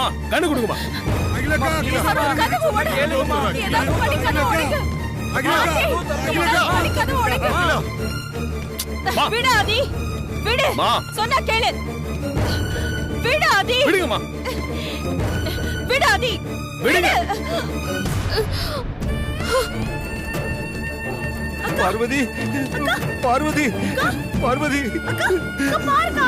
மா கண்ணு கொடுங்கம்மா. அகிலாக்கா கதவு ஓடு. ஏதாவது பண்ணி கதவு ஓடுங்க. விடு ஆதி, விடு. சொன்னா கேளு. விடு ஆதி. விடுங்கம்மா. விடு ஆதி. விடுங்க. பார்வதி, பார்வதி, பார்வதி. பாருங்க.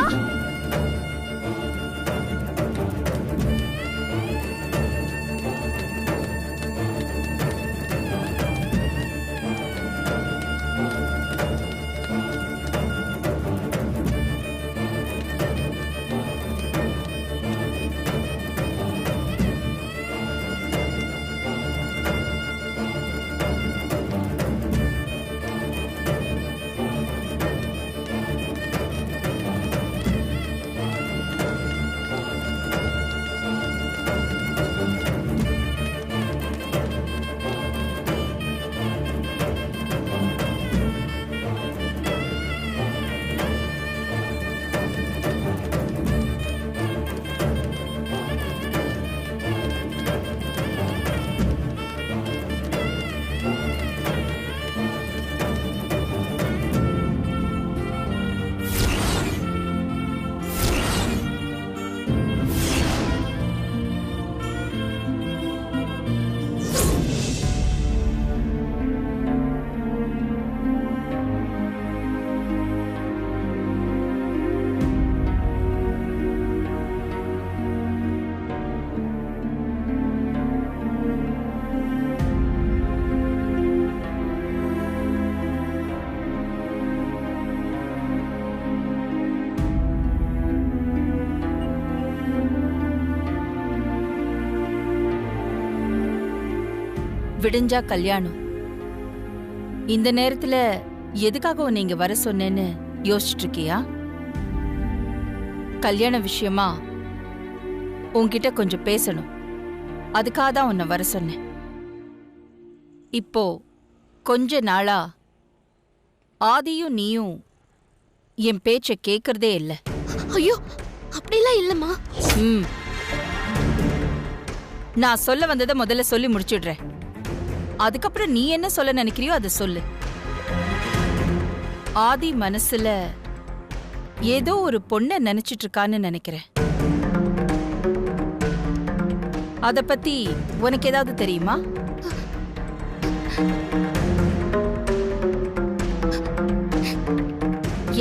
விடிஞ்சா கல்யாணம். இந்த நேரத்துல எதுக்காக நீங்க வர சொன்னேன்னு யோசிச்சுட்டு இருக்கியா? கல்யாண விஷயமா உன்கிட்ட கொஞ்சம் பேசணும். அதுக்காக தான் உன்னை வர சொன்னேன். இப்போ கொஞ்ச நாளா ஆதியும் நீயும் என் பேச்ச கேக்குறதே இல்ல. ஐயோ, அப்படிலாம் இல்லம்மா. நான் சொல்ல வந்ததை முதல்ல சொல்லி முடிச்சிடுறேன். அதுக்கப்புறம் நீ என்ன சொல்ல நினைக்கிறியோ அதை சொல்லு. ஆதி மனசுல ஏதோ ஒரு பொண்ண நினைச்சிட்டு இருக்கான்னு நினைக்கிறேன். அத பத்தி உனக்கு ஏதாவது தெரியுமா?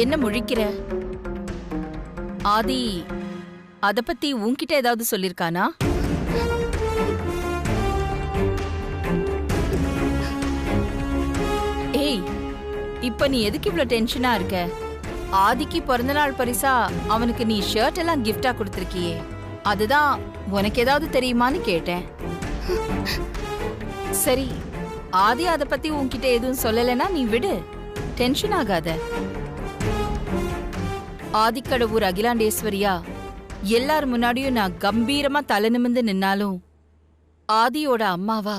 என்ன முழிக்கிற? ஆதி அத பத்தி உன்கிட்ட ஏதாவது சொல்லிருக்கானா? ஏய், இப்ப நீ எதுக்கு இவ்ளோ டென்ஷனா இருக்க? ஆதிக்கு பிறந்தநாள் பரிசா அவனுக்கு நீ ஷர்ட் எல்லாம் கிஃப்டா கொடுத்திருக்கியே, அதுதான் உனக்கு ஏதாவது தெரியுமான்னு கேட்டேன். சரி, ஆதி அத பத்தி உன்கிட்ட எதுவும் சொல்லலைன்னா நீ விடு, டென்ஷன் ஆகாத. ஆதிக்கடவுர் அகிலாண்டேஸ்வரியா எல்லார் முன்னாடியும் நான் கம்பீரமா தலை நிமிர்ந்து நின்னாலும் ஆதியோட அம்மாவா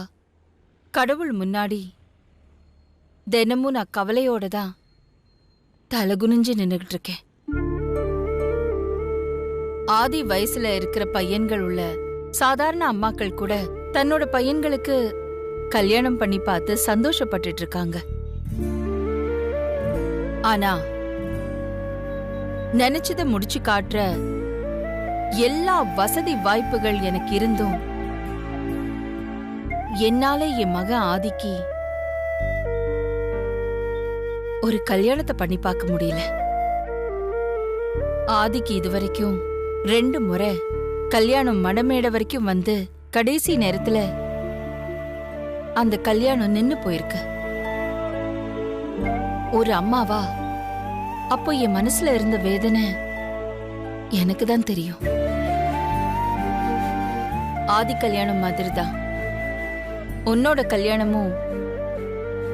கடவுள் முன்னாடி தினமும் நான் கவலையோட தான் தலகுனிஞ்சு நின்னுகிட்டு இருக்கேன். ஆதி வயசுல இருக்கிற பையன்கள் உள்ள சாதாரண அம்மாக்கள் கூட தன்னோட பையன்களுக்கு கல்யாணம் பண்ணி பார்த்து சந்தோஷப்பட்டுட்டு இருக்காங்க. ஆனா நினைச்சத முடிச்சு காட்டுற எல்லா வசதி வாய்ப்புகள் எனக்கு இருந்தும் என்னால என் மகன் ஆதிக்கு ஒரு கல்யாணத்தை பண்ணி பார்க்க முடியல. ஆதிக்கு இதுவரைக்கும் 2 முறை கல்யாணம் மடமேடை வரைக்கும் வந்து கடைசி நேரத்துல அந்த கல்யாணம் நின்னு போயிருக்கு. ஒரு அம்மாவா அப்போ என் மனசுல இருந்த வேதனை எனக்கு தான் தெரியும். ஆதி கல்யாணம் மாதிரிதான் உன்னோட கல்யாணமும்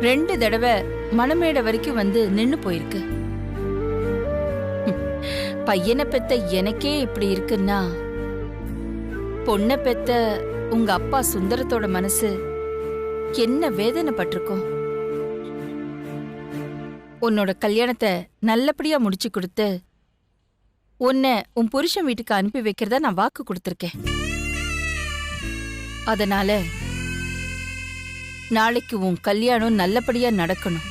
2 தடவை மணமேடை வரைக்கும் வந்து நின்னு போயிருக்கு. பையனை பெத்த எனக்கே இப்படி இருக்குன்னா பொண்ணை பெத்த உங்க அப்பா சுந்தரத்தோட மனசு என்ன வேதனைப்பட்டிருக்கும். உன்னோட கல்யாணத்தை நல்லபடியா முடிச்சு கொடுத்து உன்னை உன் புருஷன் வீட்டுக்கு அனுப்பி வைக்கிறதா நான் வாக்கு கொடுத்திருக்கேன். அதனால நாளைக்கு உன் கல்யாணம் நல்லபடியா நடக்கணும்.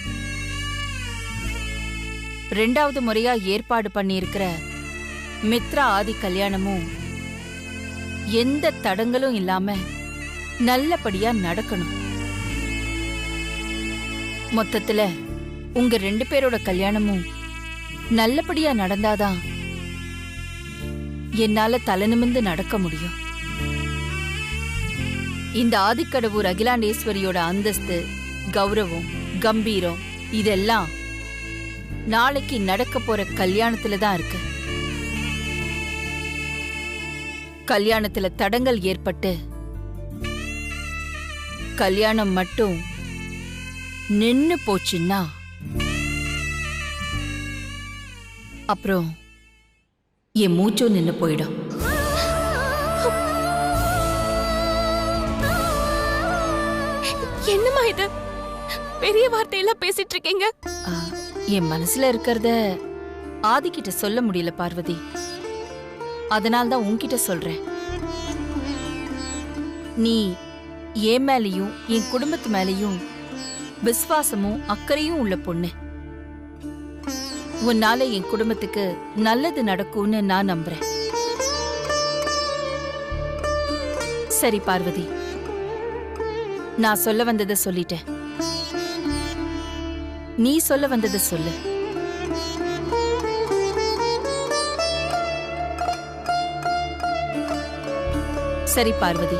2வது முறையா ஏற்பாடு பண்ணியிருக்கிற மித்ரா ஆதி கல்யாணமும் எந்த தடங்களும் இல்லாம நல்லபடியா நடக்கணும். மொத்தத்துல உங்க 2 பேரோட கல்யாணமும் நல்லபடியா நடந்தாதான் என்னால தலை நிமிர்ந்து நடக்க முடியும். இந்த ஆதிக்கடவுர் அகிலாண்டேஸ்வரியோட அந்தஸ்து, கௌரவம், கம்பீரம் இதெல்லாம் நாளைக்கு நடக்க போற கல்யாணத்துல தான் இருக்கு. கல்யாணத்துல தடங்கள் ஏற்பட்டு கல்யாணம் மட்டும் நின்னு போச்சுன்னா அப்புறம் என் மூச்சும் நின்னு போயிடும். என்னம்மா இது? பெரிய வார்த்தையெல்லாம் பேசிட்டு இருக்கீங்க. என் மனசுல இருக்கிறத ஆதிக்கிட்ட சொல்ல முடியல பார்வதி. அதனால்தான் உன்கிட்ட சொல்றேன். நீ என் மேலையும் என் குடும்பத்து மேலையும் விசுவாசமும் அக்கறையும் உள்ள பொண்ணு. உன்னால என் குடும்பத்துக்கு நல்லது நடக்கும்னு நான் நம்புறேன். சரி பார்வதி, நான் சொல்ல வந்ததை சொல்லிட்டேன். நீ சொல்ல வந்ததை சொல்லு. சரி பார்வதி,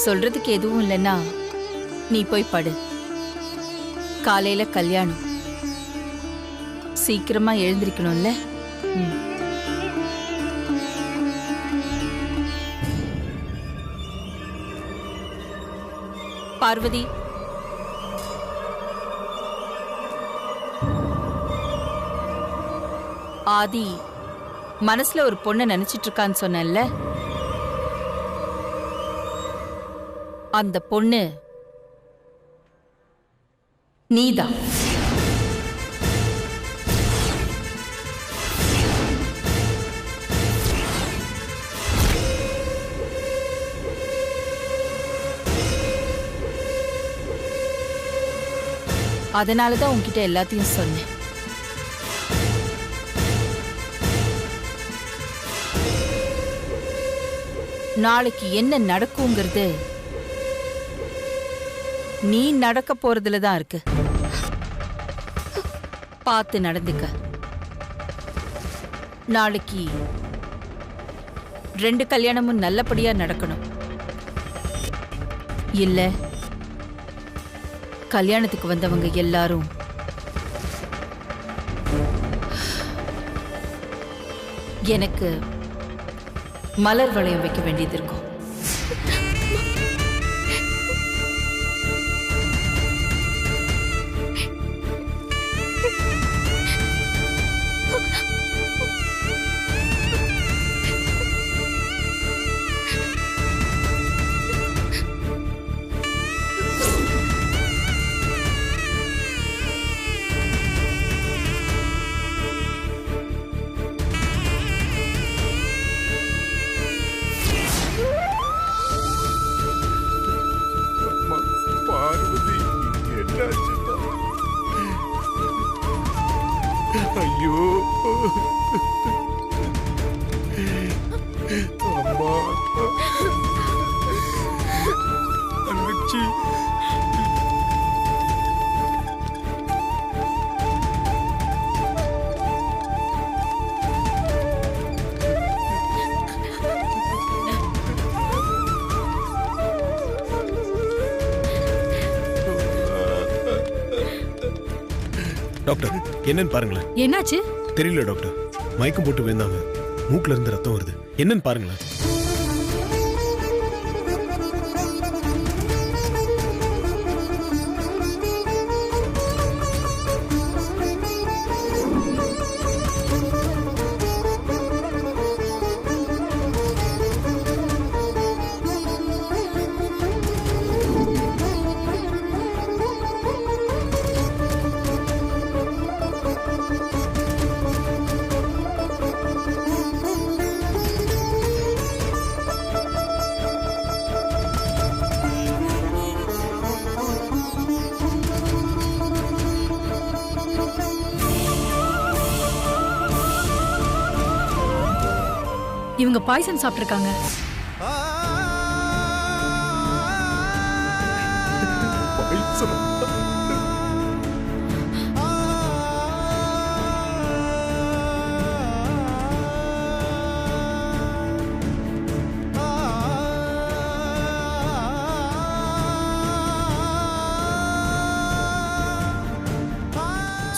சொல்றதுக்கு எதுவும் இல்லைன்னா நீ போய் படு. காலையில கல்யாணம், சீக்கிரமா எழுந்திருக்கணும்ல. பார்வதி, ஆதி மனசுல ஒரு பொண்ணை நினைச்சிட்டு இருக்கான்னு சொன்னேன்ல, அந்த பொண்ணு நீதான். அதனாலதான் உன்கிட்ட எல்லாத்தையும் சொன்னேன். நாளைக்கு என்ன நடக்குங்கிறது நீ நடக்க போறதுல தான் இருக்கு. பார்த்து நடந்துக்க. நாளைக்கு 2 கல்யாணமும் நல்லபடியா நடக்கணும். இல்ல கல்யாணத்துக்கு வந்தவங்க எல்லாரும் எனக்கு மலர் வளையம் வைக்க வேண்டியது இருக்கும். பார்வதி, என்னாச்சுன்னா? ஐயோ அம்மா, தங்கச்சி. டாக்டர், என்னன்னு பாருங்களேன். என்னாச்சு? தெரியல டாக்டர், மயக்கம் போட்டு விழுந்தாங்க. மூக்குல இருந்து ரத்தம் வருது. என்னன்னு பாருங்களேன். இவங்க பாய்சன் சாப்பிட்டிருக்காங்க.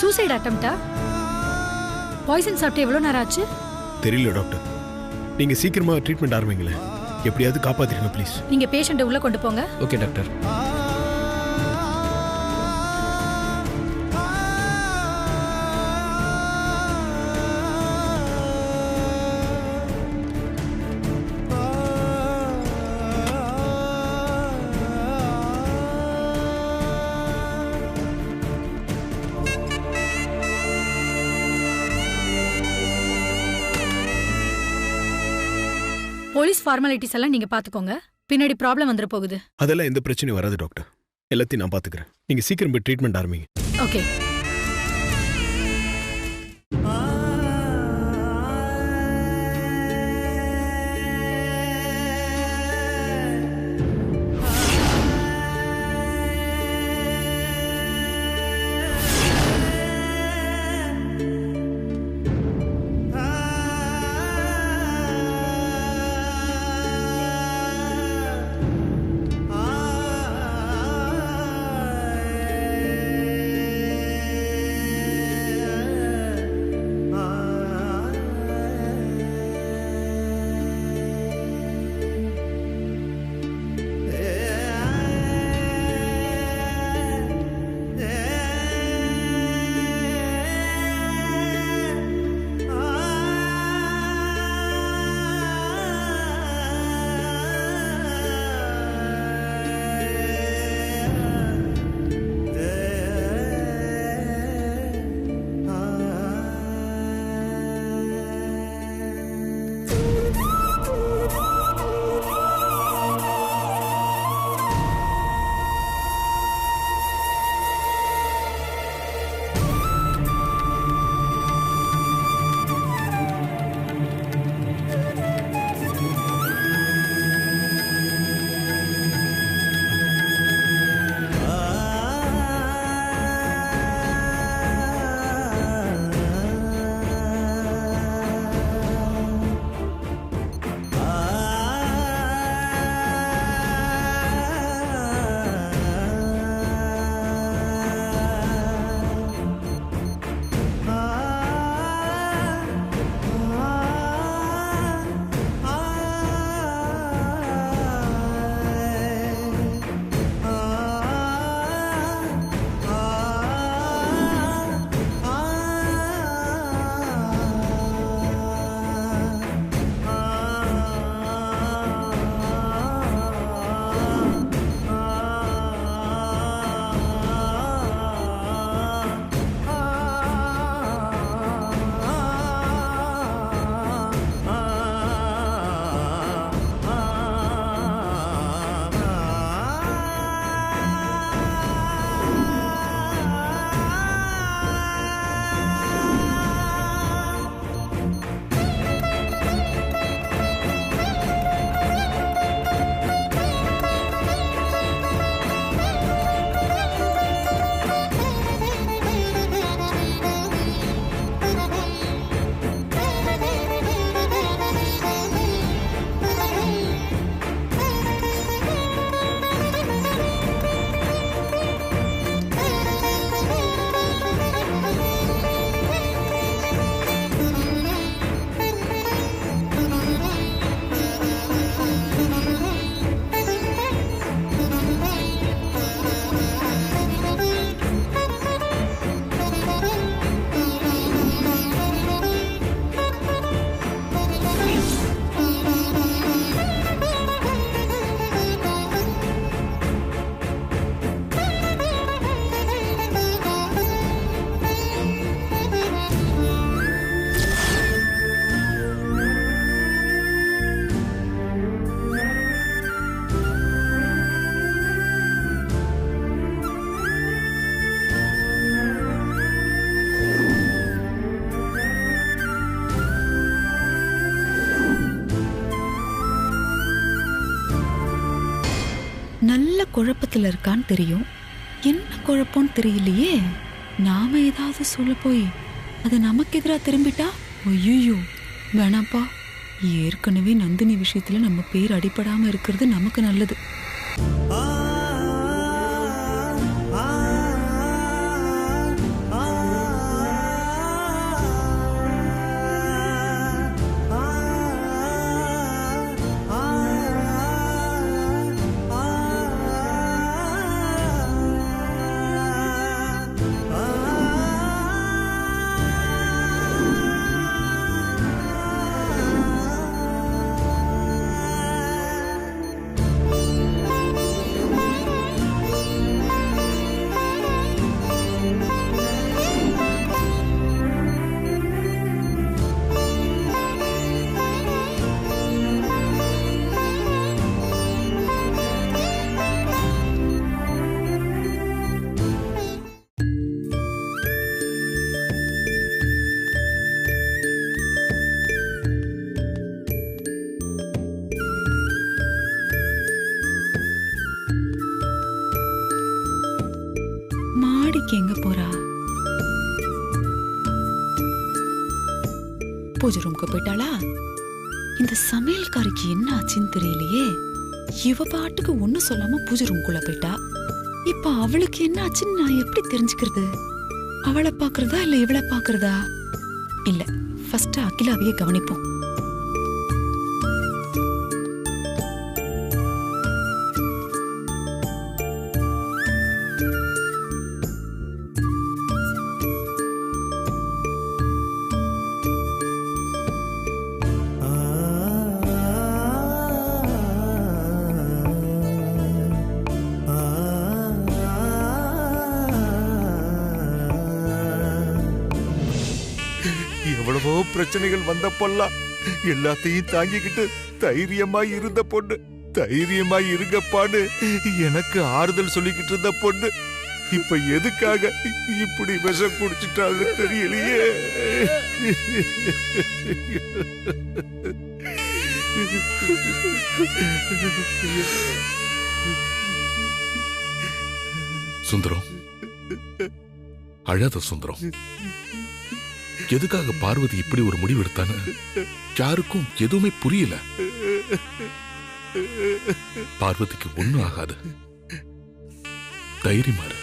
சூசைட் அட்டம்ப்டா? பாய்சன் சாப்பிட்டு எவ்வளவு நேரம் ஆச்சு? தெரியல டாக்டர். நீங்க சீக்கிரமா ட்ரீட்மெண்ட் ஆரம்பிங்களேன். எப்படியாவது காப்பாத்திருங்க ப்ளீஸ். நீங்க பேஷண்ட்டை உள்ள கொண்டு போங்க. Okay doctor. போலீஸ் ஃபார்மாலிட்டிஸ் எல்லாம் நீங்க பாத்துக்கோங்க. பின்னாடி ப்ராப்ளம் வந்துட போகுது. அதெல்லாம் எந்த பிரச்சனையும் வராது டாக்டர். எல்லாத்தையும் நான் பாத்துக்கிறேன். நீங்க சீக்கிரம் போய் ட்ரீட்மெண்ட் ஆரம்பிங்க. ஓகே. குழப்பத்துல இருக்கான்னு தெரியும். என்ன குழப்பம்னு தெரியலையே. நாம ஏதாவது சொல்ல போய் அது நமக்கு எதிரா திரும்பிட்டா ஐயோ வேணாப்பா. ஏற்கனவே நந்தினி விஷயத்துல நம்ம பேர் அடிபடாம இருக்கிறது நமக்கு நல்லது. எங்க போறா? பூஜை ரூமுக்கு போயிட்டாளா? இந்த சமையல்காரிக்கு என்ன ஆச்சுன்னு தெரியலையே. இவ பாட்டுக்கு ஒண்ணு சொல்லாம பூஜை ரூம்குள்ள போயிட்டா. இப்ப அவளுக்கு என்ன ஆச்சுன்னு நான் எப்படி தெரிஞ்சுக்கிறது? அவளை பாக்குறதா இல்ல இவளை பாக்குறதா? இல்ல, ஃபர்ஸ்ட் அகிலாவையே கவனிப்போம். எவ்வளவோ பிரச்சனைகள் வந்தப்பெல்லாம் எல்லாத்தையும் தாங்கிக்கிட்டு தைரியமா இருந்த பொண்ணு, தைரியமா இருங்கப்பான்னு எனக்கு ஆறுதல் சொல்லிக்கிட்டு இருந்த பொண்ணு இப்ப எதுக்காக இப்படி விஷம் குடிச்சிட்டான்னு தெரியலையே. சுந்தரம், அழாத சுந்தரம். எதுக்காக பார்வதி இப்படி ஒரு முடிவு எடுத்தான்னு யாருக்கும் எதுவுமே புரியல. பார்வதிக்கு ஒண்ணும் ஆகாது, தைரியமா இரு.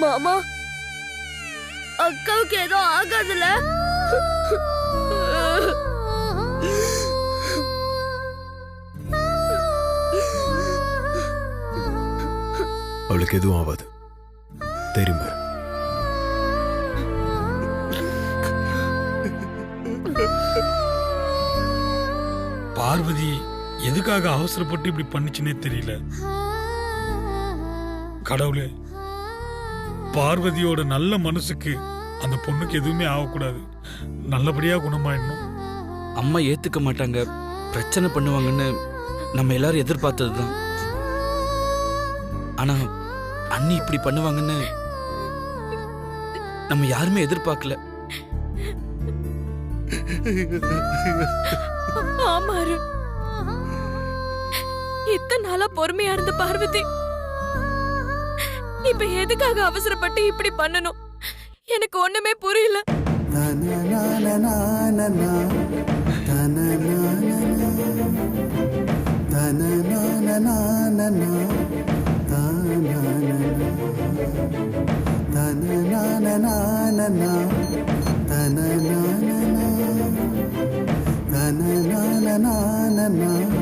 மாமா, அக்காவுக்கு ஏதோ ஆகாதுல? அவளுக்கு எதுவும் ஆகாது, தெரியுமா? பார்வதி எதுக்காக அவசரப்பட்டு இப்படி பண்ணிச்சுன்னே தெரியல. கடவுளே, பார்வதியோட நல்ல மனசுக்கு அந்த பொண்ணுக்கு எதுவுமே ஆகக்கூடாது, நல்லபடியா குணமாயிடணும். அம்மா ஏத்துக்க மாட்டாங்க, பிரச்சனை பண்ணுவாங்கன்னு நம்ம எல்லாரும் எதிர்பார்த்ததுதான். ஆனா அண்ணி இப்படி பண்ணுவாங்கன்னு நம்ம யாருமே எதிர்பார்க்கல. ஆமாரு, இத்தனை நாளா பொறுமையா இருந்த பார்வதி இப்ப எதுக்காக அவசரப்பட்டு இப்படி பண்ணணும்? எனக்கு ஒண்ணுமே புரியல. na na na na